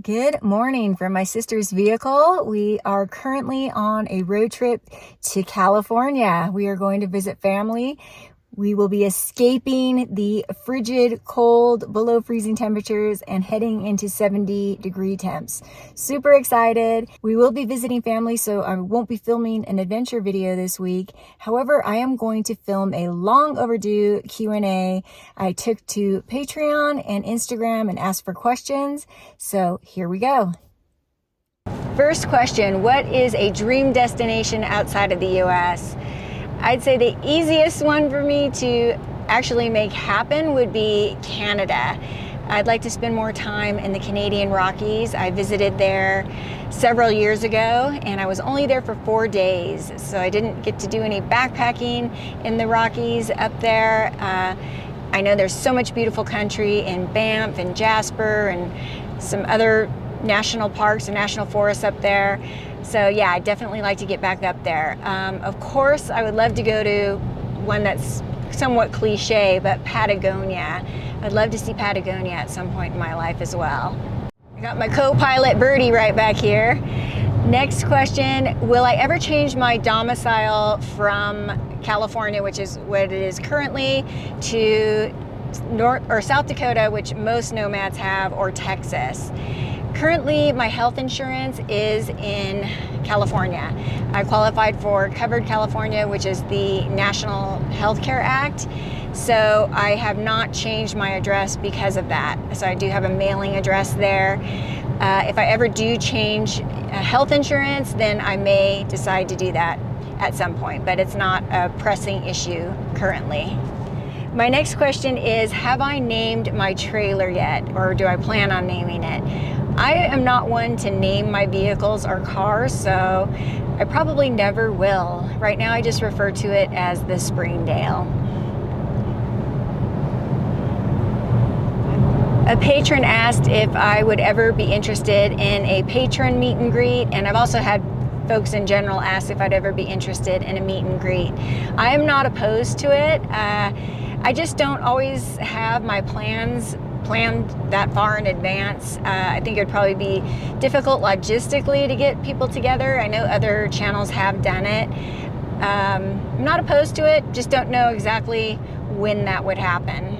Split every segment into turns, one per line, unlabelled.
Good morning from my sister's vehicle. We are currently on a road trip to California. We are going to visit family. We will be escaping the frigid, cold, below freezing temperatures and heading into 70-degree temps. Super excited. We will be visiting family, so I won't be filming an adventure video this week. However, I am going to film a long overdue Q&A. I took to Patreon and Instagram and asked for questions. So here we go. First question, what is a dream destination outside of the US? I'd say the easiest one for me to actually make happen would be Canada. I'd like to spend more time in the Canadian Rockies. I visited there several years ago and I was only there for 4 days, so I didn't get to do any backpacking in the Rockies up there. I know there's so much beautiful country in Banff and Jasper and some other national parks and national forests up there. So yeah, I'd definitely like to get back up there. Of course, I would love to go to one that's somewhat cliche, but Patagonia. I'd love to see Patagonia at some point in my life as well. I got my co-pilot Birdie right back here. Next question, will I ever change my domicile from California, which is what it is currently, to North or South Dakota, which most nomads have, or Texas? Currently, my health insurance is in California. I qualified for Covered California, which is the National Healthcare Act. So I have not changed my address because of that. So I do have a mailing address there. If I ever do change health insurance, then I may decide to do that at some point, but it's not a pressing issue currently. My next question is, have I named my trailer yet, or do I plan on naming it? I am not one to name my vehicles or cars, so I probably never will. Right now I just refer to it as the Springdale. A patron asked if I would ever be interested in a patron meet and greet, and I've also had folks in general ask if I'd ever be interested in a meet and greet. I am not opposed to it. I just don't always have my plans planned that far in advance. I think it would probably be difficult logistically to get people together. I know other channels have done it. I'm not opposed to it, just don't know exactly when that would happen.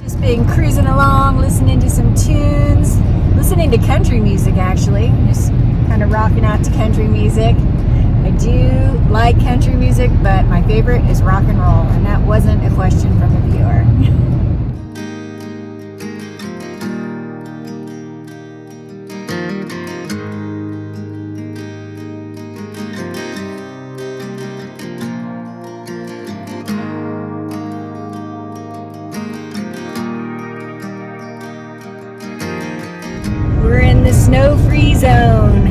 Just been cruising along, listening to some tunes. Listening to country music, actually. Just kind of rocking out to country music. I do like country music, but my favorite is rock and roll, and that wasn't a question from a viewer. We're in the snow-free zone.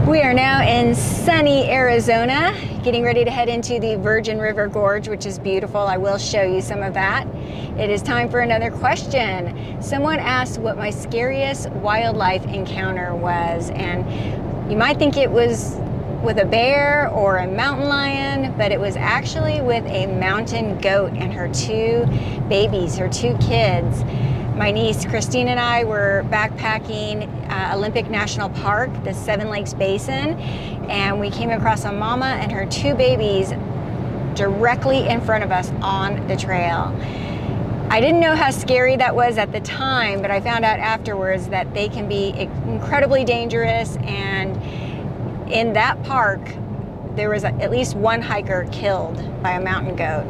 We are now in sunny Arizona, getting ready to head into the Virgin River Gorge, which is beautiful. I will show you some of that. It is time for another question. Someone asked what my scariest wildlife encounter was, and you might think it was with a bear or a mountain lion, but it was actually with a mountain goat and her 2 babies, her 2 kids. My niece Christine and I were backpacking Olympic National Park, the Seven Lakes Basin, and we came across a mama and her 2 babies directly in front of us on the trail. I didn't know how scary that was at the time, but I found out afterwards that they can be incredibly dangerous, and in that park, there was at least 1 hiker killed by a mountain goat.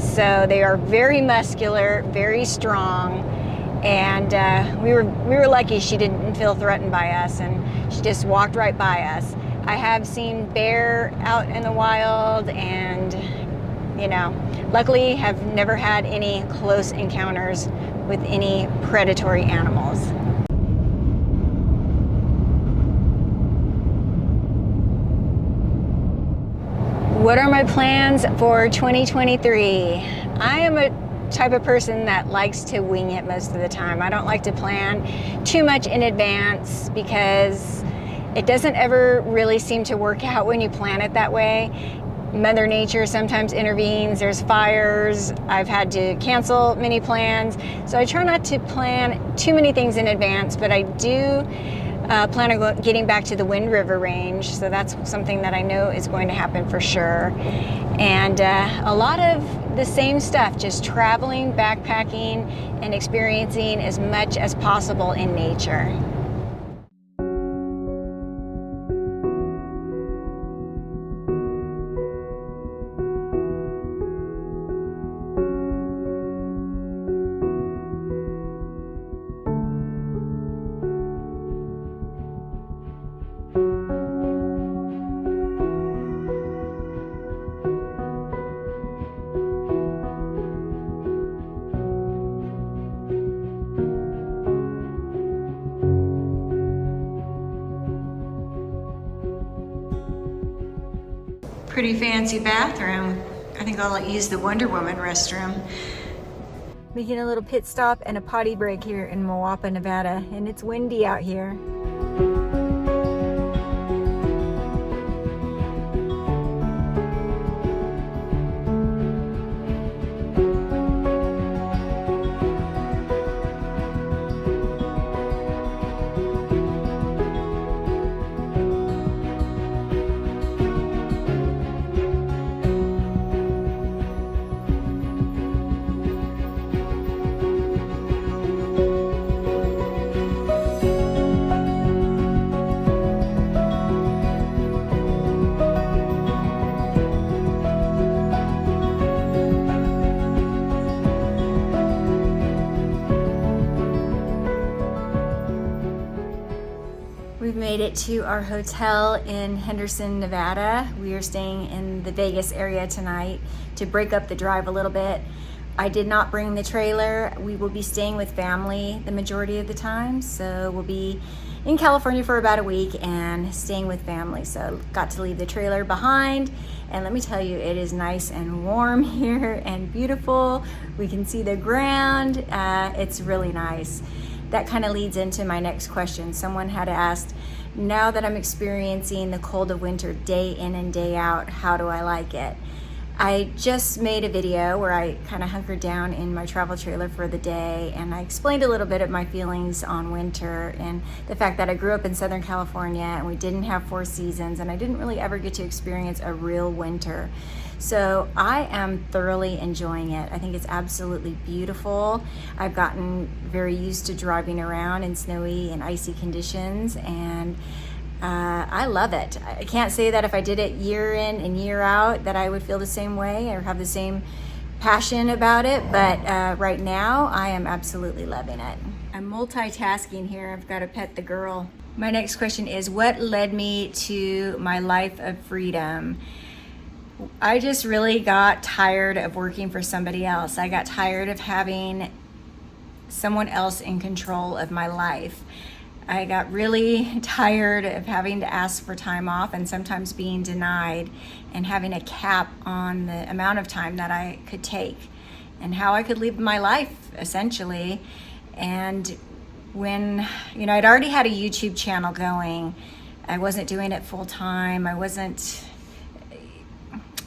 So they are very muscular, very strong, and we were lucky she didn't feel threatened by us, and she just walked right by us. I have seen bear out in the wild, and you know, luckily have never had any close encounters with any predatory animals. What are my plans for 2023. I am a type of person that likes to wing it most of the time. I don't like to plan too much in advance because it doesn't ever really seem to work out when you plan it that way. Mother Nature sometimes intervenes. There's fires. I've had to cancel many plans. So I try not to plan too many things in advance, but I do plan on getting back to the Wind River Range. So that's something that I know is going to happen for sure. And a lot of the same stuff, just traveling, backpacking, and experiencing as much as possible in nature. Pretty fancy bathroom. I think I'll use the Wonder Woman restroom. Making a little pit stop and a potty break here in Moapa, Nevada, and it's windy out here. We've made it to our hotel in Henderson, Nevada. We are staying in the Vegas area tonight to break up the drive a little bit. I did not bring the trailer. We will be staying with family the majority of the time. So we'll be in California for about a week and staying with family. So got to leave the trailer behind. And let me tell you, it is nice and warm here and beautiful. We can see the ground. It's really nice. That kind of leads into my next question. Someone had asked, now that I'm experiencing the cold of winter day in and day out, how do I like it? I just made a video where I kind of hunkered down in my travel trailer for the day, and I explained a little bit of my feelings on winter and the fact that I grew up in Southern California and we didn't have 4 seasons, and I didn't really ever get to experience a real winter. So I am thoroughly enjoying it. I think it's absolutely beautiful. I've gotten very used to driving around in snowy and icy conditions, and I love it. I can't say that if I did it year in and year out that I would feel the same way or have the same passion about it, but right now I am absolutely loving it. I'm multitasking here. I've got to pet the girl. My next question is, what led me to my life of freedom? I just really got tired of working for somebody else. I got tired of having someone else in control of my life. I got really tired of having to ask for time off and sometimes being denied, and having a cap on the amount of time that I could take and how I could live my life, essentially. And when, I'd already had a YouTube channel going, I wasn't doing it full time.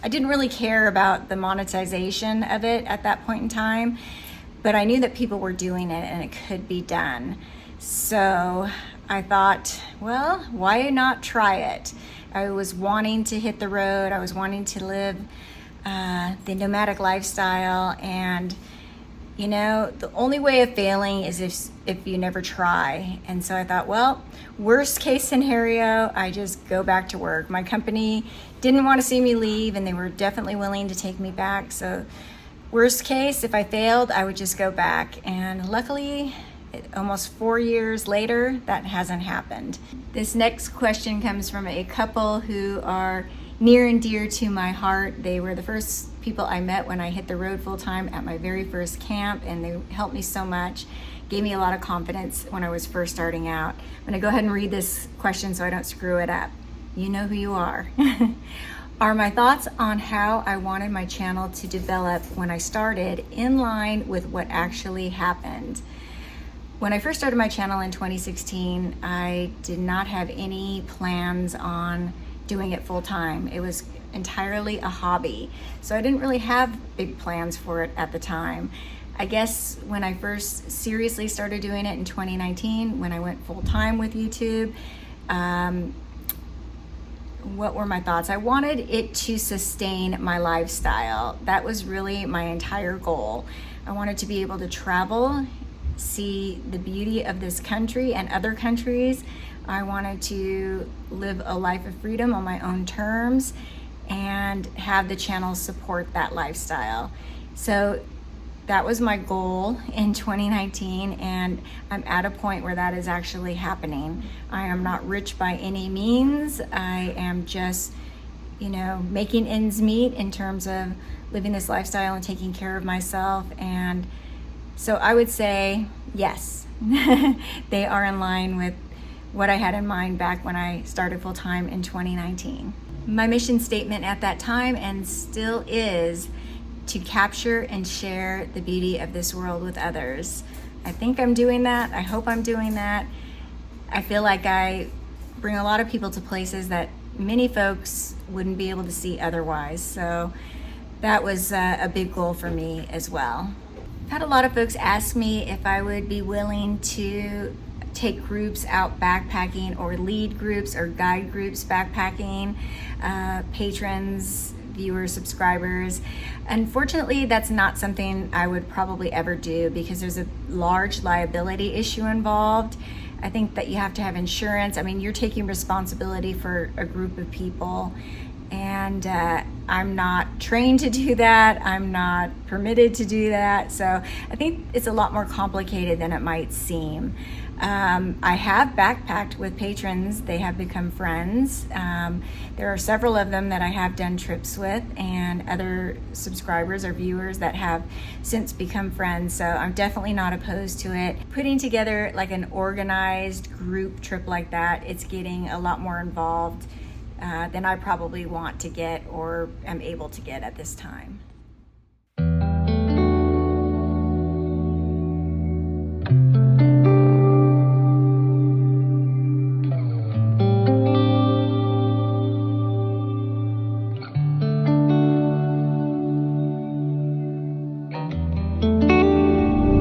I didn't really care about the monetization of it at that point in time, but I knew that people were doing it and it could be done. So I thought, well, why not try it? I was wanting to hit the road. I was wanting to live the nomadic lifestyle, and the only way of failing is if you never try. And so I thought, well, worst case scenario, I just go back to work. My company didn't want to see me leave, and they were definitely willing to take me back. So worst case, if I failed, I would just go back. And luckily, almost 4 years later, that hasn't happened. This next question comes from a couple who are near and dear to my heart. They were the first people I met when I hit the road full time at my very first camp, and they helped me so much, gave me a lot of confidence when I was first starting out. I'm gonna go ahead and read this question so I don't screw it up. You know who you are. Are my thoughts on how I wanted my channel to develop when I started in line with what actually happened. When I first started my channel in 2016, I did not have any plans on doing it full time. It was entirely a hobby. So I didn't really have big plans for it at the time. I guess when I first seriously started doing it in 2019, when I went full time with YouTube, what were my thoughts? I wanted it to sustain my lifestyle. That was really my entire goal. I wanted to be able to travel, see the beauty of this country and other countries. I wanted to live a life of freedom on my own terms and have the channel support that lifestyle. So that was my goal in 2019, and I'm at a point where that is actually happening. I am not rich by any means. I am just, making ends meet in terms of living this lifestyle and taking care of myself. And so I would say, yes, they are in line with what I had in mind back when I started full time in 2019. My mission statement at that time, and still is, to capture and share the beauty of this world with others. I think I'm doing that. I hope I'm doing that. I feel like I bring a lot of people to places that many folks wouldn't be able to see otherwise. So that was a big goal for me as well. I've had a lot of folks ask me if I would be willing to take groups out backpacking, or lead groups or guide groups backpacking, patrons, viewers, subscribers. Unfortunately, that's not something I would probably ever do, because there's a large liability issue involved. I think that you have to have insurance. I mean, you're taking responsibility for a group of people, and I'm not trained to do that. I'm not permitted to do that. So I think it's a lot more complicated than it might seem. I have backpacked with patrons. They have become friends. There are several of them that I have done trips with, and other subscribers or viewers that have since become friends. So I'm definitely not opposed to it. Putting together like an organized group trip like that, it's getting a lot more involved than I probably want to get or am able to get at this time.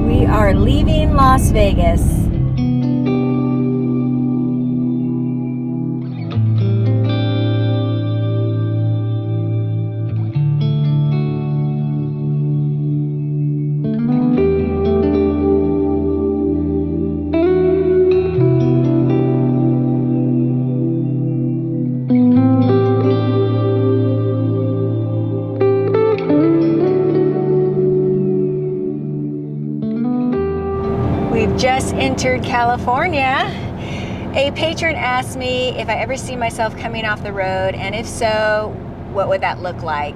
We are leaving Las Vegas. We've just entered California. A patron asked me if I ever see myself coming off the road, and if so, what would that look like?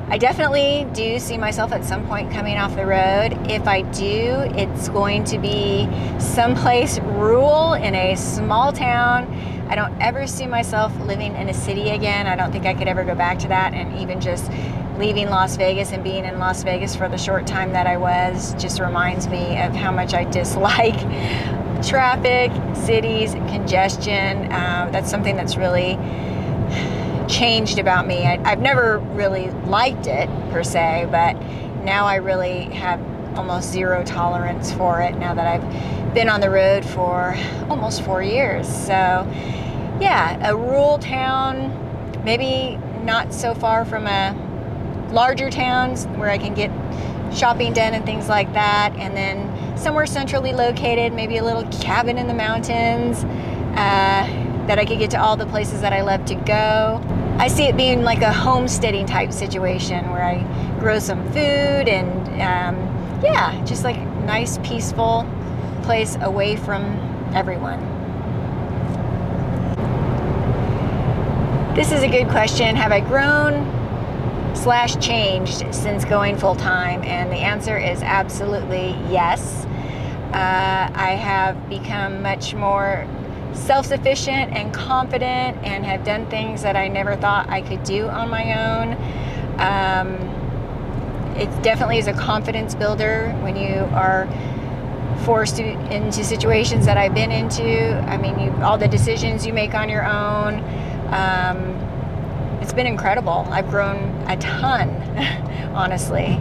I definitely do see myself at some point coming off the road. If I do, it's going to be someplace rural in a small town. I don't ever see myself living in a city again. I don't think I could ever go back to that, and even just leaving Las Vegas and being in Las Vegas for the short time that I was just reminds me of how much I dislike traffic, cities, congestion. That's something that's really changed about me. I've never really liked it per se, but now I really have almost zero tolerance for it now that I've been on the road for almost 4 years. So yeah, a rural town, maybe not so far from a larger towns where I can get shopping done and things like that, and then somewhere centrally located, maybe a little cabin in the mountains that I could get to all the places that I love to go. I see it being like a homesteading type situation where I grow some food and yeah, just like a nice peaceful place away from everyone. This is a good question. Have I grown / changed since going full-time? And the answer is absolutely yes. I have become much more self-sufficient and confident and have done things that I never thought I could do on my own. It definitely is a confidence builder when you are forced into situations that I've been into. I mean, all the decisions you make on your own. It's been incredible. I've grown a ton, honestly.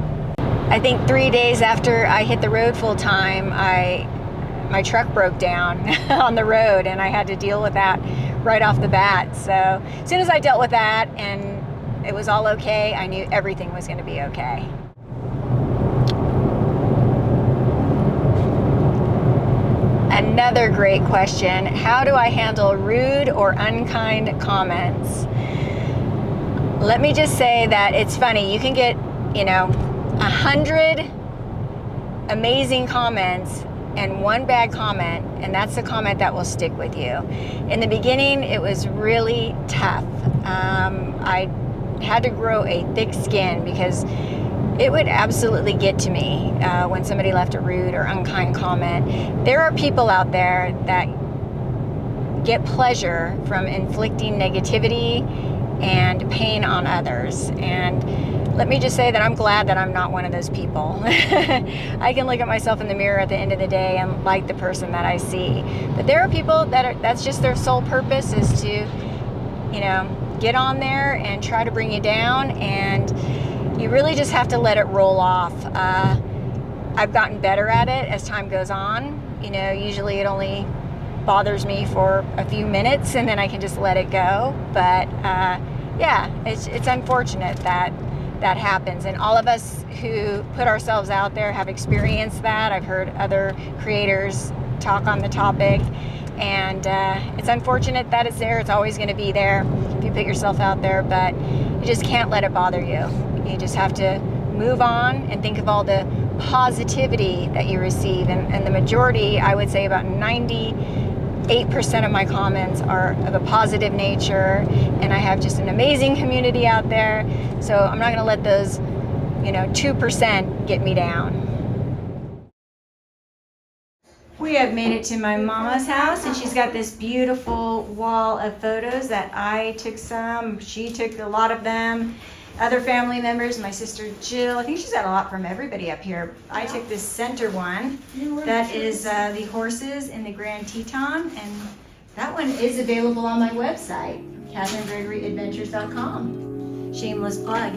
I think 3 days after I hit the road full time, my truck broke down on the road, and I had to deal with that right off the bat. So as soon as I dealt with that and it was all okay, I knew everything was going to be okay. Another great question. How do I handle rude or unkind comments? Let me just say that it's funny. You can get, 100 amazing comments and one bad comment, and that's the comment that will stick with you. In the beginning, it was really tough. I had to grow a thick skin because it would absolutely get to me when somebody left a rude or unkind comment. There are people out there that get pleasure from inflicting negativity and pain on others. And let me just say that I'm glad that I'm not one of those people. I can look at myself in the mirror at the end of the day and like the person that I see. But there are people that's just their sole purpose is to, get on there and try to bring you down, and you really just have to let it roll off. I've gotten better at it as time goes on. Usually it only bothers me for a few minutes and then I can just let it go. But it's unfortunate that happens, and all of us who put ourselves out there have experienced that. I've heard other creators talk on the topic, and it's unfortunate that it's there. It's always going to be there if you put yourself out there, but you just can't let it bother you. You just have to move on and think of all the positivity that you receive, and the majority, I would say about 98% of my comments are of a positive nature, and I have just an amazing community out there. So I'm not going to let those 2% get me down. We have made it to my mama's house, and she's got this beautiful wall of photos that I took some. She took a lot of them. Other family members, my sister Jill, I think she's got a lot from everybody up here. I took this center one. That is the horses in the Grand Teton, and that one is available on my website, KatherineGregoryAdventures.com. Shameless plug.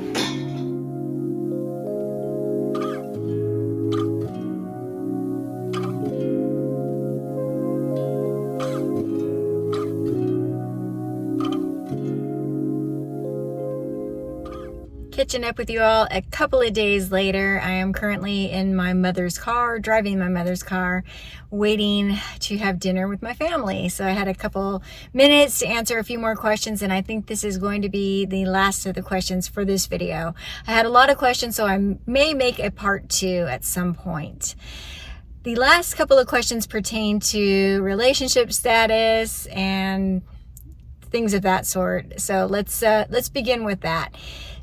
Catching up with you all a couple of days later. I am currently in my mother's car, driving my mother's car, waiting to have dinner with my family. So I had a couple minutes to answer a few more questions, and I think this is going to be the last of the questions for this video. I had a lot of questions, so I may make a part 2 at some point. The last couple of questions pertain to relationship status and things of that sort. So let's begin with that.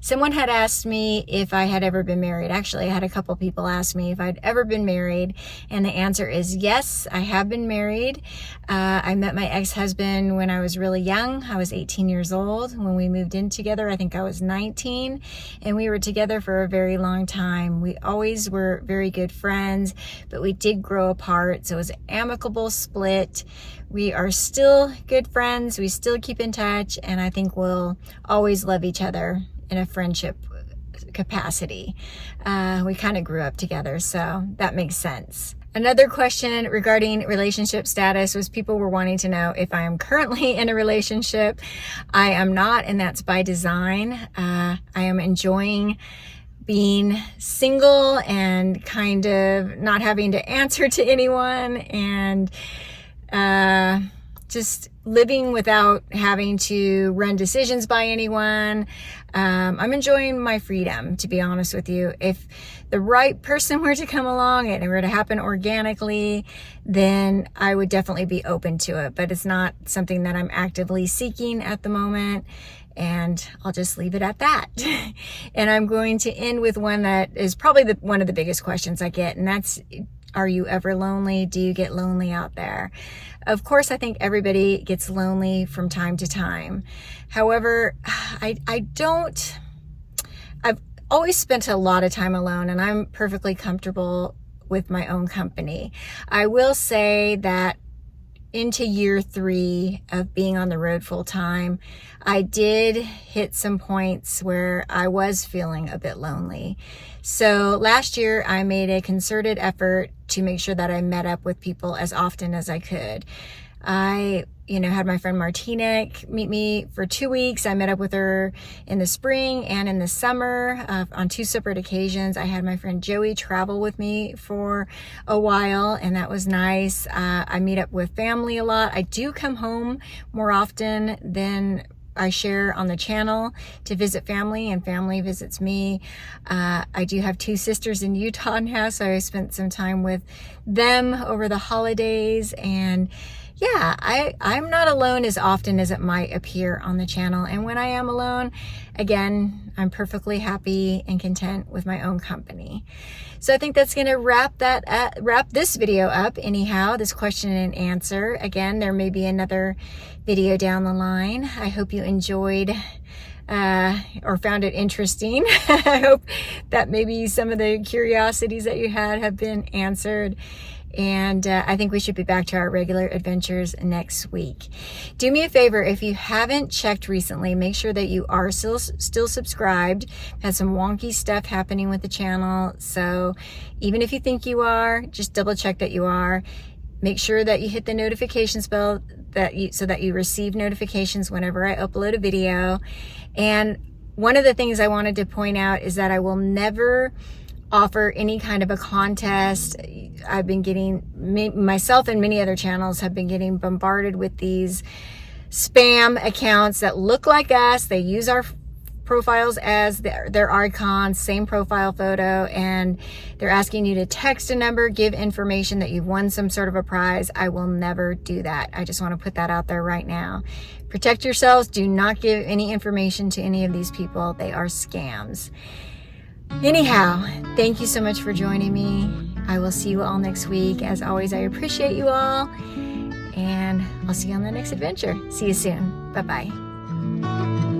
Someone had asked me if I had ever been married. Actually, I had a couple people ask me if I'd ever been married, and the answer is yes, I have been married. I met my ex-husband when I was really young. I was 18 years old. When we moved in together, I think I was 19, and we were together for a very long time. We always were very good friends, but we did grow apart, so it was an amicable split. We are still good friends. We still keep in touch, and I think we'll always love each other in a friendship capacity. We kind of grew up together, so that makes sense. Another question regarding relationship status was people were wanting to know if I am currently in a relationship. I am not, and that's by design. I am enjoying being single and kind of not having to answer to anyone, and just living without having to run decisions by anyone. I'm enjoying my freedom, to be honest with you. If the right person were to come along and it were to happen organically, then I would definitely be open to it. But it's not something that I'm actively seeking at the moment, and I'll just leave it at that. And I'm going to end with one that is probably one of the biggest questions I get, and that's, Are you ever lonely? Do you get lonely out there? Of course, I think everybody gets lonely from time to time. However, I've always spent a lot of time alone, and I'm perfectly comfortable with my own company. I will say that into year 3 of being on the road full time, I did hit some points where I was feeling a bit lonely. So last year I made a concerted effort to make sure that I met up with people as often as I could. I had my friend Martina meet me for 2 weeks. I met up with her in the spring and in the summer on 2 separate occasions. I had my friend Joey travel with me for a while, and that was nice. I meet up with family a lot. I do come home more often than I share on the channel to visit family, and family visits me. I do have 2 sisters in Utah now, so I spent some time with them over the holidays. And yeah, I'm not alone as often as it might appear on the channel. And when I am alone, again, I'm perfectly happy and content with my own company. So I think that's going to wrap this video up anyhow, this question and answer. Again, there may be another video down the line. I hope you enjoyed or found it interesting. I hope that maybe some of the curiosities that you had have been answered. And I think we should be back to our regular adventures next week. Do me a favor, if you haven't checked recently, make sure that you are still subscribed. Had some wonky stuff happening with the channel, so even if you think you are, just double check that you are. Make sure that you hit the notifications bell so that you receive notifications whenever I upload a video. And one of the things I wanted to point out is that I will never offer any kind of a contest. I've been getting, myself and many other channels have been getting bombarded with these spam accounts that look like us. They use our profiles as their icons, same profile photo, and they're asking you to text a number, give information that you've won some sort of a prize. I will never do that. I just want to put that out there right now. Protect yourselves. Do not give any information to any of these people. They are scams. Anyhow, thank you so much for joining me. I will see you all next week. As always, I appreciate you all, and I'll see you on the next adventure. See you soon. Bye-bye.